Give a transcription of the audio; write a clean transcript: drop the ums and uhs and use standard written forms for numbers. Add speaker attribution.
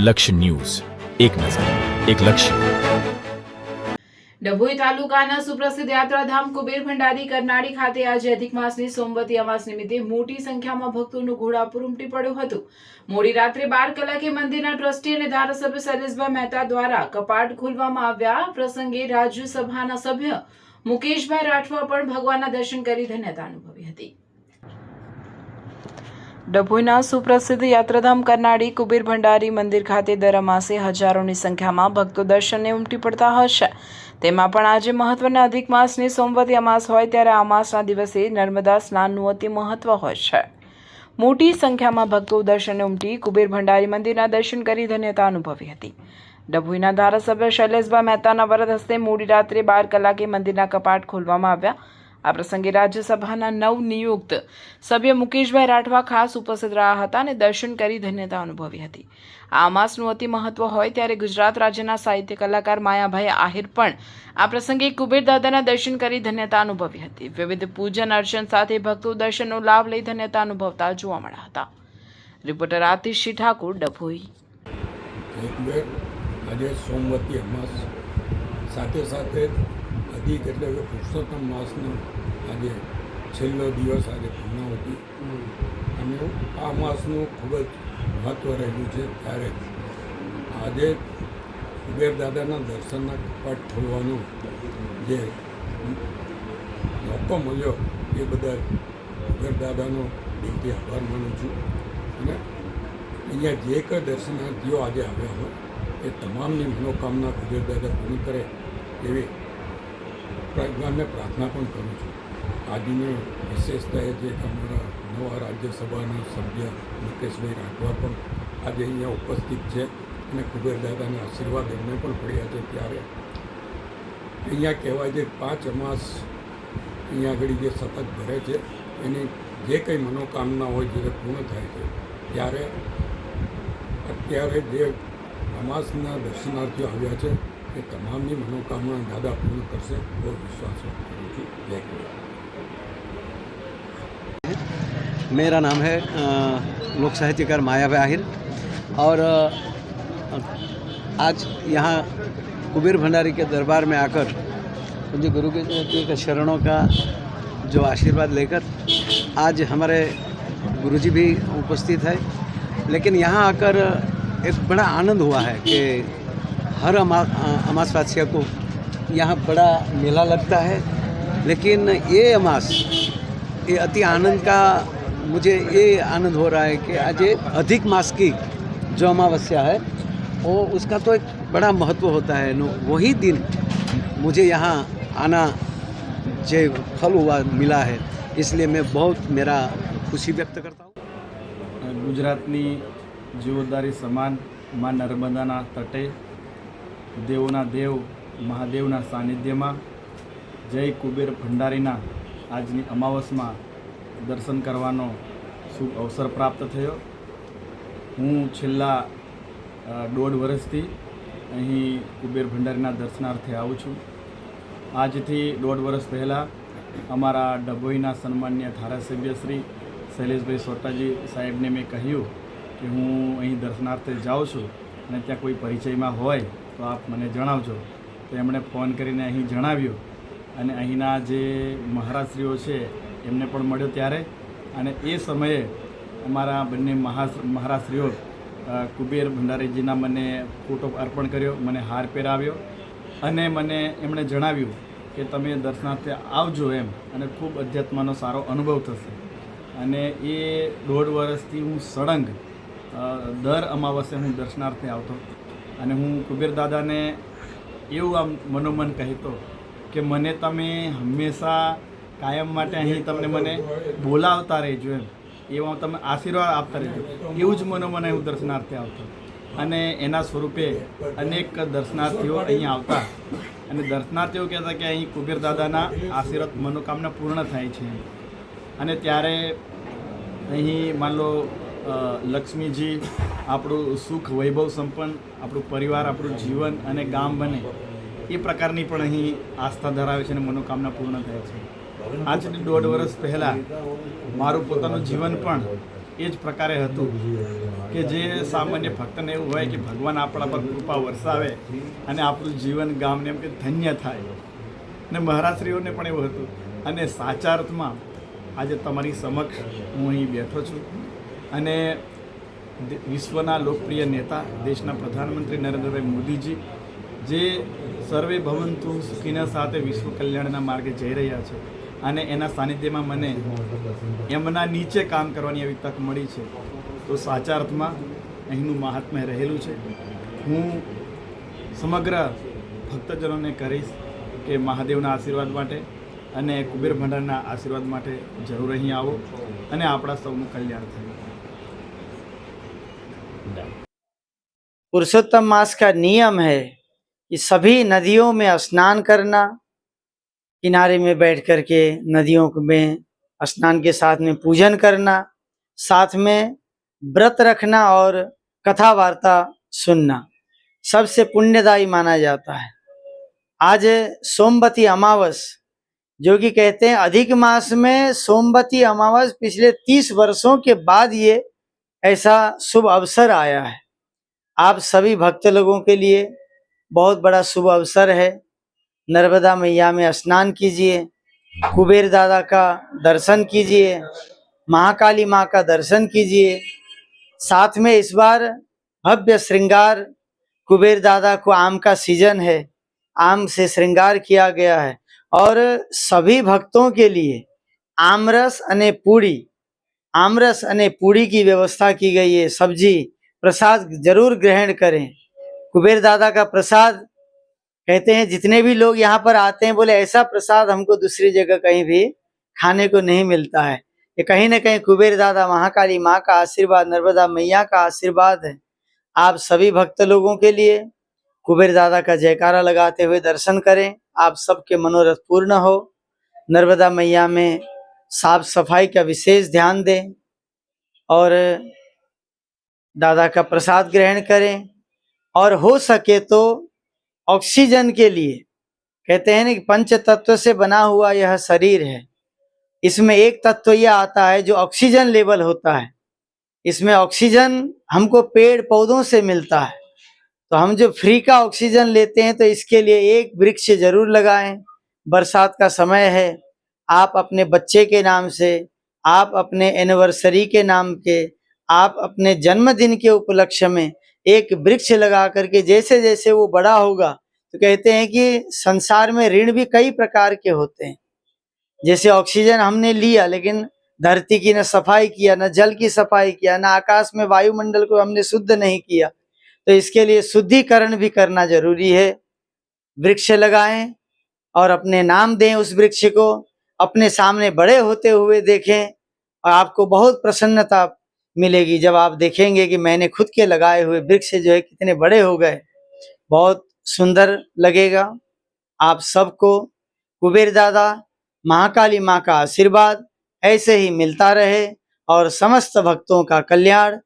Speaker 1: લક્ષ્ય ન્યૂઝ, એક નજર, એક લક્ષ્ય.
Speaker 2: ડભોઈ તાલુકાના સુપ્રસિદ્ધ યાત્રાધામ કુબેર ભંડારી કરનાળી ખાતે આજે અધિક માસની સોમવતી અમાસ નિમિત્તે મોટી સંખ્યામાં ભક્તોનું ઘોડાપુર ઉમટી પડ્યું હતું. મોડી રાત્રે 12 કલાકે મંદિરના ટ્રસ્ટી અને ધારાસભ્ય શૈલેષભાઈ મહેતા દ્વારા કપાટ ખોલવામાં આવ્યા. પ્રસંગે રાજ્યસભાના સભ્ય મુકેશભાઈ રાઠવા પણ ભગવાનના દર્શન કરી ધન્યતા અનુભવી હતી. ડભોઈના સુપ્રસિદ્ધ યાત્રાધામ કરનાળી કુબેર ભંડારી મંદિર ખાતે દર અમાસે હજારોની સંખ્યામાં ભક્તો દર્શનને ઉમટી પડતા હશે. તેમાં પણ આજે મહત્વના અધિક માસની સોમવતી અમાસ હોય ત્યારે આ અમાસના દિવસે નર્મદા સ્નાનનું અતિ મહત્વ હોય છે. મોટી સંખ્યામાં ભક્તો દર્શને ઉમટી કુબેર ભંડારી મંદિરના દર્શન કરી ધન્યતા અનુભવી હતી. ડભોઈના ધારાસભ્ય શૈલેષભાઈ મહેતાના વરદ હસ્તે મોડી રાત્રે 12 કલાકે મંદિરના કપાટ ખોલવામાં આવ્યા. આ પ્રસંગે રાજ્યસભાના નવનિયુક્ત સભ્ય મુકેશભાઈ રાઠવા ખાસ ઉપસ્થિત રહ્યા હતા અને દર્શન કરી ધન્યતા અનુભવી હતી. આ અમાસનું અતિ મહત્વ હોય ત્યારે ગુજરાત રાજ્યના સાહિત્ય કલાકાર માયાભાઈ આહિર પણ આ પ્રસંગે કુબેર દાદાના દર્શન કરી ધન્યતા અનુભવી હતી. વિવિધ પૂજન અર્ચન સાથે ભક્તો દર્શનનો લાભ લઈ ધન્યતા અનુભવતા જોવા મળ્યા હતા. રિપોર્ટર આતિશી ઠાકુર, ડભોઈ.
Speaker 3: આજે સોમવતી અમાસ સાથે સાથે અધિક એટલે કે પુરુષોત્તમ માસનો આજે છેલ્લો દિવસ આજે પૂર્ણાવતી અને આ માસનું ખૂબ જ મહત્ત્વ રહેલું છે. ત્યારે આજે કુબેર દાદાના દર્શનના કપાટ ખોલવાનો જે મોકો મળ્યો એ બદલ કુબેર દાદાનો દિલથી આભાર માનું છું. અને અહીંયા જે કંઈ દર્શનાર્થીઓ આજે આવ્યા હોય એ તમામની મનોકામના કુબેર દાદા પૂરી કરે એવી ભગવાનને પ્રાર્થના પણ કરું છું. આજની વિશેષતા એ છે કે અમારા નવા રાજ્યસભાના સભ્ય મુકેશભાઈ રાઠવા પણ આજે અહીંયા ઉપસ્થિત છે અને કુબેર દાદાના આશીર્વાદ એમને પણ પડ્યા છે. ત્યારે અહીંયા કહેવાય છે 5 અમાસ અહીંયા આગળ જે સતત ભરે છે એની જે કંઈ મનોકામના હોય જે પૂર્ણ થાય છે. ત્યારે અત્યારે જે અમાસના દર્શનાર્થીઓ આવ્યા છે એ તમામની મનોકામના દાદા પૂર્ણ करसे और विश्वास करूँ कि जय करो.
Speaker 4: मेरा नाम है लोक साहित्यकार मायाभाई आहिर और आज यहाँ कुबेर भंडारी के दरबार में आकर मुझे गुरु के शरणों का जो आशीर्वाद लेकर आज हमारे गुरुजी भी उपस्थित है. लेकिन यहाँ आकर एक बड़ा आनंद हुआ है कि हर अमासवासियों को यहाँ बड़ा मेला लगता है. लेकिन ये अमास ये अति आनंद का मुझे ये आनंद हो रहा है कि आज अधिक मास की जो अमावस्या है वो उसका तो एक बड़ा महत्व होता है. वही दिन मुझे यहाँ आना जो फल हुआ मिला है इसलिए मैं बहुत मेरा खुशी व्यक्त करता हूँ.
Speaker 5: गुजरातनी जीवोद्धारी સમાન માં નર્મદાના તટે દેવોના દેવ મહાદેવના સાનિધ્યમાં જય કુબેર ભંડારીના આજની અમાવસમાં દર્શન કરવાનો શુભ અવસર પ્રાપ્ત થયો. હું છેલ્લા 1.5 વર્ષથી અહીં કુબેર ભંડારીના દર્શનાર્થે આવું છું. આજથી 1.5 વર્ષ પહેલાં અમારા ડભોઈના સન્માન્ય ધારાસભ્ય શ્રી શૈલેષભાઈ સોટાજી સાહેબને મેં કહ્યું કે હું અહીં દર્શનાર્થે જાઉં છું અને ત્યાં કોઈ પરિચયમાં હોય તો આપ મને જણાવજો. તો એમણે ફોન કરીને અહીં જણાવ્યું અને અહીંના જે મહારાજશ્રીઓ છે એમને પણ મળ્યો ત્યારે. અને એ સમયે અમારા બંને મહારાજશ્રીઓ કુબેર ભંડારીજીના મને ફોટો અર્પણ કર્યો, મને હાર પહેરાવ્યો અને મને એમણે જણાવ્યું કે તમે દર્શનાર્થે આવજો એમ અને ખૂબ અધ્યાત્મનો સારો અનુભવ થશે. અને એ 1.5 વર્ષથી હું સળંગ દર અમાવસ્યે હું દર્શનાર્થે આવતો અને હું કુબેર દાદાને એવું આમ મનોમન કહેતો કે મને તમે હંમેશા કાયમ માટે અહીં તમને મને બોલાવતા રહેજો એમ, એવા તમે આશીર્વાદ આપતા રહેજો, એવું જ મનોમન હું દર્શનાર્થે આવતો. અને એના સ્વરૂપે અનેક દર્શનાર્થીઓ અહીં આવતા અને દર્શનાર્થીઓ કહેતા કે અહીં કુબેર દાદાના આશીર્વાદ મનોકામના પૂર્ણ થાય છે. અને ત્યારે અહીં માન લો લક્ષ્મીજી આપણું સુખ વૈભવ સંપન્ન આપણું પરિવાર આપણું જીવન અને ગામ બને એ પ્રકારની પણ અહીં આસ્થા ધરાવે છે અને મનોકામના પૂર્ણ થાય છે. આજથી 1.5 વર્ષ પહેલાં મારું પોતાનું જીવન પણ એ જ પ્રકારે હતું કે જે સામાન્ય ભક્તને એવું હોય કે ભગવાન આપણા પર કૃપા વરસાવે અને આપણું જીવન ગામને એમ કે ધન્ય થાય, ને મહારાજશ્રીઓને પણ એવું હતું. અને સાચા અર્થમાં આજે તમારી સમક્ષ હું અહીં બેઠો છું અને વિશ્વના લોકપ્રિય નેતા દેશના પ્રધાનમંત્રી નરેન્દ્રભાઈ મોદીજી જે સર્વે ભવંતુ સુખીના સાથે વિશ્વ કલ્યાણના માર્ગે જઈ રહ્યા છે અને એના સાનિધ્યમાં મને એમના નીચે કામ કરવાની એવી તક મળી છે. તો સાચા અર્થમાં અહીંનું મહાત્મ્ય રહેલું છે. હું સમગ્ર ભક્તજનોને કહીશ કે મહાદેવના આશીર્વાદ માટે અને કુબેર ભંડારના આશીર્વાદ માટે જરૂર અહીં આવો અને આપણા સૌનું કલ્યાણ થાય.
Speaker 6: पुरुषोत्तम मास का नियम है कि सभी नदियों में स्नान करना, किनारे में बैठ कर के नदियों में स्नान के साथ में पूजन करना, साथ में व्रत रखना और कथा वार्ता सुनना सबसे पुण्यदायी माना जाता है. आज सोमवती अमावस, जो कि कहते हैं अधिक मास में सोमवती अमावस पिछले 30 वर्षों के बाद ये ऐसा शुभ अवसर आया है. आप सभी भक्त लोगों के लिए बहुत बड़ा शुभ अवसर है. नर्मदा मैया में स्नान कीजिए, कुबेर दादा का दर्शन कीजिए, महाकाली माँ का दर्शन कीजिए. साथ में इस बार भव्य श्रृंगार, कुबेर दादा को आम का सीजन है, आम से श्रृंगार किया गया है और सभी भक्तों के लिए आमरस अने पूड़ी की व्यवस्था की गई है. सब्जी प्रसाद जरूर ग्रहण करें. कुबेर दादा का प्रसाद कहते हैं जितने भी लोग यहाँ पर आते हैं बोले ऐसा प्रसाद हमको दूसरी जगह कहीं भी खाने को नहीं मिलता है. ये कहीं ना कहीं कुबेर दादा, महाकाली माँ का आशीर्वाद, नर्मदा मैया का आशीर्वाद है. आप सभी भक्त लोगों के लिए कुबेर दादा का जयकारा लगाते हुए दर्शन करें. आप सबके मनोरथ पूर्ण हो. नर्मदा मैया में साफ सफाई का विशेष ध्यान दें और दादा का प्रसाद ग्रहण करें. और हो सके तो ऑक्सीजन के लिए, कहते हैं ना कि पंच तत्व से बना हुआ यह शरीर है, इसमें एक तत्व यह आता है जो ऑक्सीजन लेवल होता है. इसमें ऑक्सीजन हमको पेड़ पौधों से मिलता है, तो हम जो फ्री का ऑक्सीजन लेते हैं तो इसके लिए एक वृक्ष जरूर लगाएं. बरसात का समय है, आप अपने बच्चे के नाम से, आप अपने एनिवर्सरी के नाम के, आप अपने जन्मदिन के उपलक्ष्य में एक वृक्ष लगा करके जैसे जैसे वो बड़ा होगा, तो कहते हैं कि संसार में ऋण भी कई प्रकार के होते हैं. जैसे ऑक्सीजन हमने लिया लेकिन धरती की न सफाई किया, न जल की सफाई किया, न आकाश में वायुमंडल को हमने शुद्ध नहीं किया, तो इसके लिए शुद्धिकरण भी करना जरूरी है. वृक्ष लगाएं और अपने नाम दें उस वृक्ष को, अपने सामने बड़े होते हुए देखें और आपको बहुत प्रसन्नता मिलेगी जब आप देखेंगे कि मैंने खुद के लगाए हुए वृक्ष जो है कितने बड़े हो गए. बहुत सुंदर लगेगा. आप सबको कुबेर दादा, महाकाली माँ का आशीर्वाद ऐसे ही मिलता रहे और समस्त भक्तों का कल्याण